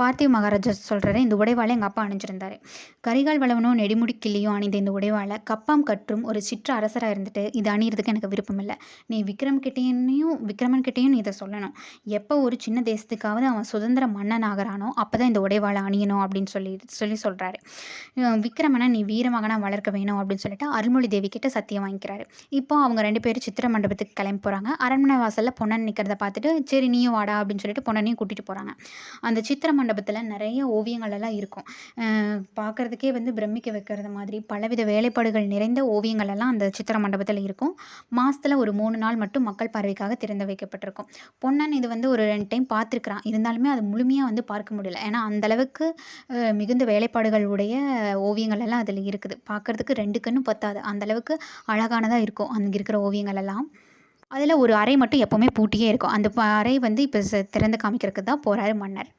பார்த்திவ மகாராஜா சொல்றாரு, இந்த உடைவாள எங்க அப்பா அணிஞ்சிருந்தாரு. கரிகால் வளவனும் நெடுமுடி கிள்ளியும் அணிந்த இந்த உடைவாள கப்பம் கற்றும் ஒரு சிற்ற அரசரா இருந்துட்டு, இது அணியிறதுக்கு எனக்கு விருப்பம் இல்ல. நீ விக்ரமன் கிட்டயும் நீ இத சொல்லணும். எப்ப ஒரு சின்ன தேசத்துக்காவது அவன் சுதந்திர மன்னன் ஆகுறானோ, அப்பதான் இந்த உடைவாள அணியணும் அப்படின்னு சொல்றாரு. விக்ரமன நீ வீரமகனா வளர்க்க வேணும் அப்படின்னு சொல்லிட்டு அருள்மொழி தேவி கிட்ட சத்தியம் வாங்கிக்கிறாரு. இப்போ அவங்க 2 பேரும் சித்திர மண்டபத்துக்கு கிளம்பி போறாங்க. அரண்மனை வாசல்ல பொன்னன் நிக்கிறத பார்த்துட்டு, சரி நீயும் வாடா அப்படின்னு சொல்லிட்டு பொன்னனையும் கூட்டிட்டு போறாங்க. அந்த சித்திர மண்டபத்துல நெறைய ஓவியங்கள் எல்லாம் இருக்கும். பார்க்கறதுக்கே வந்து பிரமிக்க வைக்கிறது மாதிரி பலவித வேலைப்பாடுகள் நிறைந்த ஓவியங்கள் எல்லாம் அந்த சித்திர மண்டபத்துல இருக்கும். மாசத்துல ஒரு 3 நாள் மட்டும் மக்கள் பார்வைக்காக திறந்து வைக்கப்பட்டிருக்கும். பொன்னன் இது வந்து ஒரு 2 டைம் பார்த்துருக்கிறான். இருந்தாலுமே அது முழுமையா வந்து பார்க்க முடியல. ஏன்னா அந்த அளவுக்கு மிகுந்த வேலைப்பாடுகள் உடைய ஓவியங்கள் எல்லாம் அதில இருக்குது. பார்க்கறதுக்கு 2 கண்ணும் பத்தாது. அந்த அளவுக்கு அழகானதா இருக்கும் அங்க இருக்கிற ஓவியங்கள் எல்லாம். அதில ஒரு அறை மட்டும் எப்பவுமே பூட்டியே இருக்கும். அந்த அறை வந்து இப்ப திறந்து காமிக்கிறதுக்கு தான் போறாரு மன்னர்.